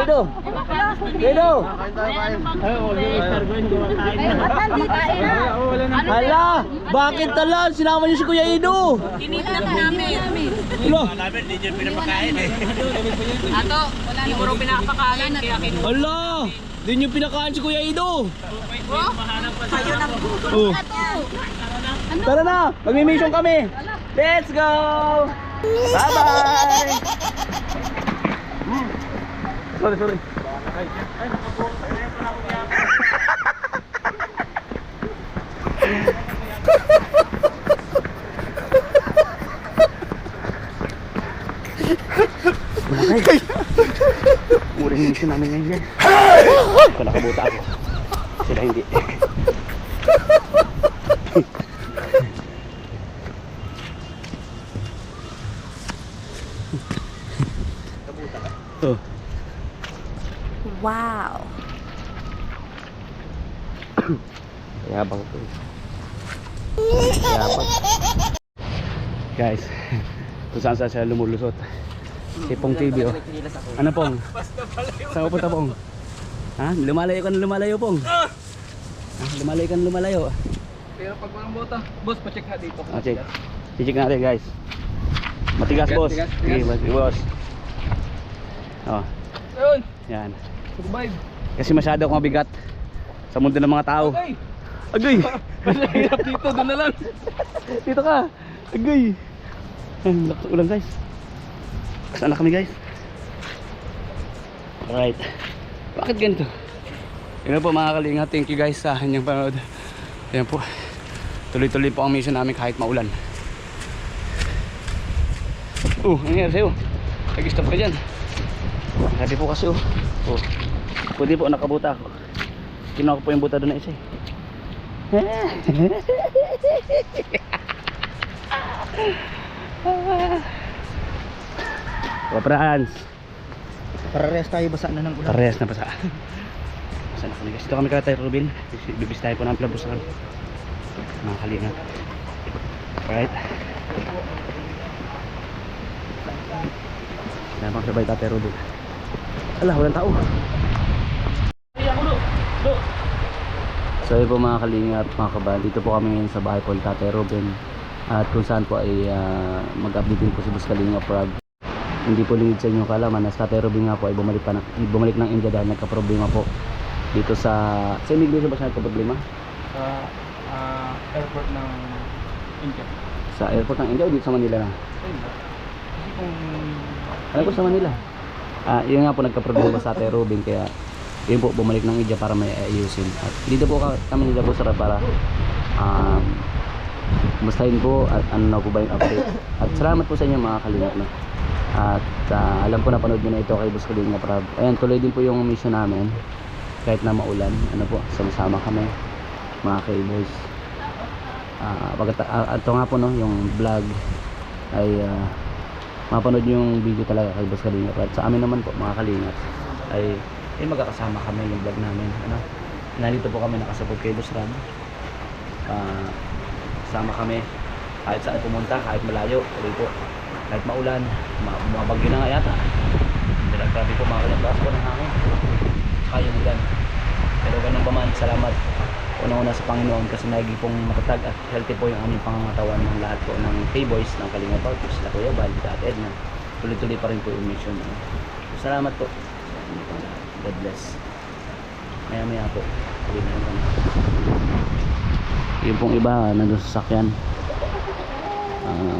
Ido. Ido. Hala, bakit tala? Sinama niyo si Kuya Ido. Kinidnap namin. Hala. Hindi nyo pinapakain eh. Ato, wala na puro pinapakain kaya kinuha. Hala, di niyo pinakain si Kuya Ido. Kayo na Oh. Tara na, magmi-mission kami. Let's go. Bye-bye. Sorry. Muring mission namin ngayon yan. Kung nakabuta ako, sila hindi. Oh. Wow. Yabang to. Yabang. Guys, kung saan siya lumulusot. Si Pong TV oh. Ano Pong? Saan ko punta Pong? Ha? Lumalayo ka na lumalayo Pong. Ha? Lumalayo ka na lumalayo. Pero pag walang bota, boss, pacheck nga dito. Check. I-check natin guys. Matigas boss. Tigas. Okay, boss. Oh, Ayun, yan. survive. Kasi masyado akong mabigat sa mundo ng mga tao. Okay. Agay! Mahirap dito, doon na lang. Dito ka! Agay! Ang lakas ulan guys. Kasaan na kami guys? Alright. Bakit ganito? Yun po mga kalinga. Thank you guys sa inyong panood. Ayan po. Tuloy-tuloy po ang mission namin kahit maulan. Ano nangyari sa'yo? Nag-stop ka dyan. Sabi po kasi pwede po nakabuta ako. Kinuha ko po yung buta doon na isa eh. Paparans. Parehas tayo basa na ng ulan. Parehas na basa. Basa na kami guys. Dito kami kaya Robin. Bibis tayo po ng plabusan. Mga kalinga. Alright. Namang sabay Tatay Robin. Ala, walang tao. So yun po mga kalinga at mga kabal. Dito po kami ngayon sa bahay po ni Tatay Robin. At kung saan po ay mag-update din po si Boss Kalinga Prab. Hindi po lingid sa inyong kaalaman na si Tatay Robin nga po ay bumalik ng India dahil nagka-problema po dito sa immigration ba siya nagka-problema? Sa airport ng India. Sa airport ng India o dito sa Manila na? Kasi kung... Alam ko sa Manila. Yun nga po nagka-problema sa Tatay Robin kaya yun po bumalik ng India para may ayusin. At dito po kami nila po sarap para mustahin po at ano na po ba yung update. At salamat po sa inyo mga kalingap na. At alam ko na panood nyo na ito kay Boss Kalinga Prab. Ayan, tuloy din po yung mission namin kahit na maulan. Ano po, sama-sama kami mga K-boys. Ito nga po no, yung vlog ay mapanood nyo yung video talaga kay Boss Kalinga Prab. Sa amin naman po mga kalingap ay magkakasama kami yung vlog namin. Ano? Nandito po kami nakasuport kay Boss Ram. Sama kami kahit saan pumunta, kahit malayo, tuloy po. Kahit maulan, mabagyo na nga yata. Grabe po mga kalingap, po ng hangin. Kaya ulan. Pero ganun pa man, salamat unang-una sa Panginoon kasi naging pong matatag at healthy po yung aming pangangatawan ng lahat po ng K-boys ng Kalinga Prab, sila Kuya Bal, at Edna. Tuloy-tuloy pa rin po yung mission. Salamat po. God bless. Maya po ulit na kami. Yung pong iba nandun sa sakyan,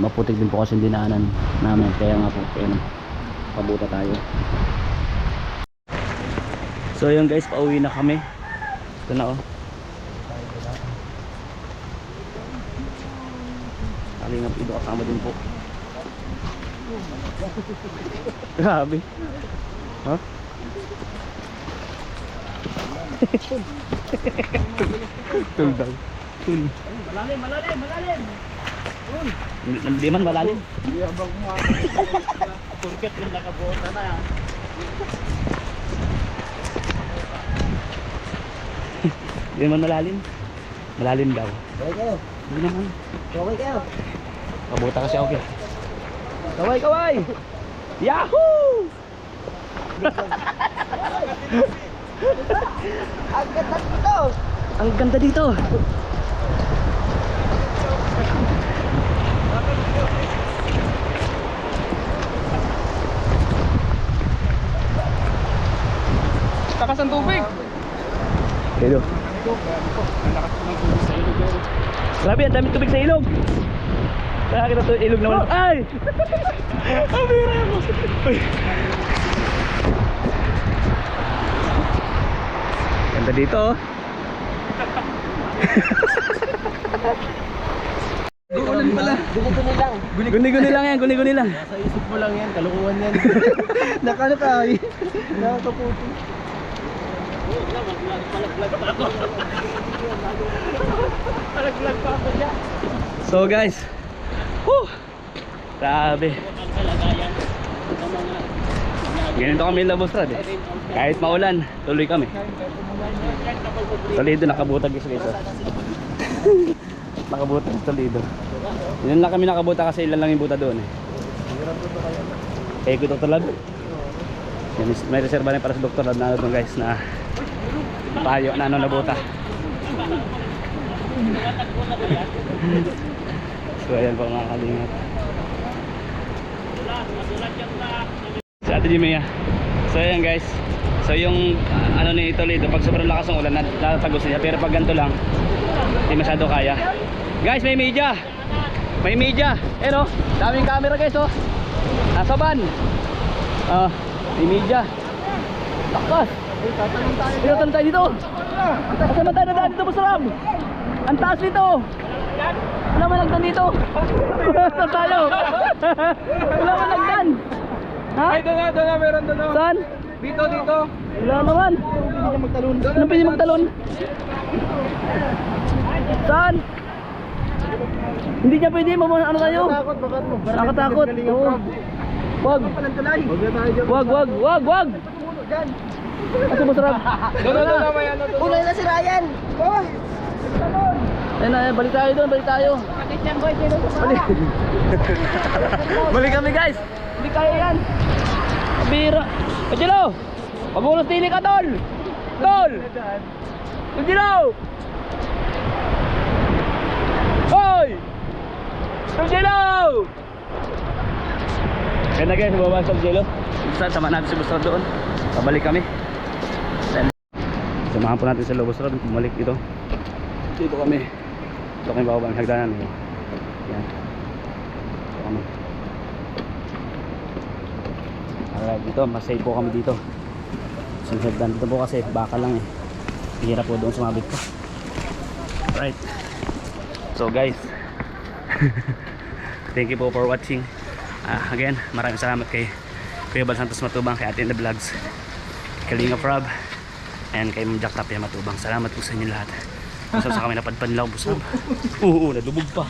maputik din po kasi yung dinaanan namin kaya nga po pabuta tayo. So yun guys, pauwi na kami. Ito na Kalingap Ido kasama din po. Grabe. Ha? Tul daw. Tul. Malalim. Hindi man malalim. Hindi abang mo. Turket yung nakabota na. Hindi man malalim. Malalim daw. Okay kayo. Hindi naman. Okay kayo. Kabota kasi okay. Kaway! Yahoo! Ang ganda dito! Ang ganda dito. Takas ang tubig! Hello. Ang lakas ng tubig sa ilog yun. Grabe, ang daming tubig sa ilog. Kaya kita to ilog naman. Ay! Ang bira mo. Ganda dito oh. Gugulan pala. Guni-guni lang. Guni-guni lang yan, guni-guni lang. Sa isip mo lang yan, kalukuhan yan. Nakano tayo? Nakakaputi. Palaglag pa ako dyan. So guys, whew, grabe. Ganito kami labos rad eh. Kahit maulan, tuloy kami. Solido, nakabutag guys guys. Nakabutag, solido. Yun lang kami nakabuta kasi ilan lang yung buta doon eh. Kaya ko Dr. Lab. May reserva rin para sa Dr. Lab na ano doon guys na payo na ano nabuta. So ayan po mga kalingap. Si Ate Jimea. So ayan guys. So yung ano ni Toledo, pag sobrang lakas ng ulan natagos niya. Pero pag ganito lang hindi masyado kaya. Guys, may media. May media. Ayan o, daming camera guys o. Nasa van. May media. Lakas. Pinatan tayo dito. Asa na tayo na daan dito, Boss Rob? Ang taas dito. Wala man nagdan dito. Saan tayo? Wala man nagdan. Ha? Ay, doon nga, meron doon. Saan? Dito, dito. Wala naman. Hindi niya magtalon. Anong pwede magtalon? Saan? Hindi niya pwede, ano tayo? Takot, bakit mo? Nakatakot. Oo. Wag. Walang tulay. Huwag na tayo dyan. Wag. Asa Boss Rob? Doon, may ano doon. Ulay na si Ryan. Boy! Ayun na, balik tayo doon, balik tayo. Balik. Balik kami guys. Hindi kaya yan. Kabira. Angelo! Pagulos tili ka, Tol! Tol! Angelo! Hoy! Angelo! Ganda guys, bumabas sa Angelo. Sama natin si Boss Rob doon. Pabalik kami. Samahan po natin sa Boss Rob. Bumalik dito. Dito kami. Dito kami bababa ng hagdanan. Yan. Dito kami. Alright, dito. Mas safe po kami dito. Sa hagdan dito po kasi baka lang eh. Hirap po doon sumabit ko. Alright. So guys. Thank you po for watching. Again, maraming salamat kay Kuya Bal Santos Matubang, kay Ate in the Vlogs, Kalinga Rob, and kay Jack Tapia Matubang. Salamat po sa inyo lahat. Saan sa kami napadpan lang, Boss Rob? Oo, nadubog pa.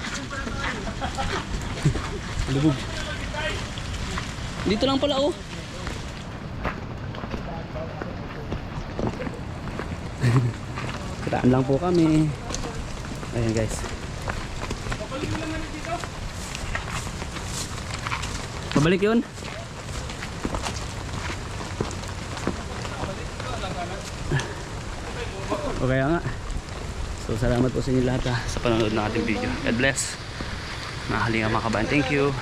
Nadubog. Dito lang pala oh. Kitaan lang po kami. Ayan guys. Pabalik yun. O kaya nga. So salamat po sa inyo lahat sa panonood ng ating video. God bless. Mga kalinga mga kabayan. Thank you.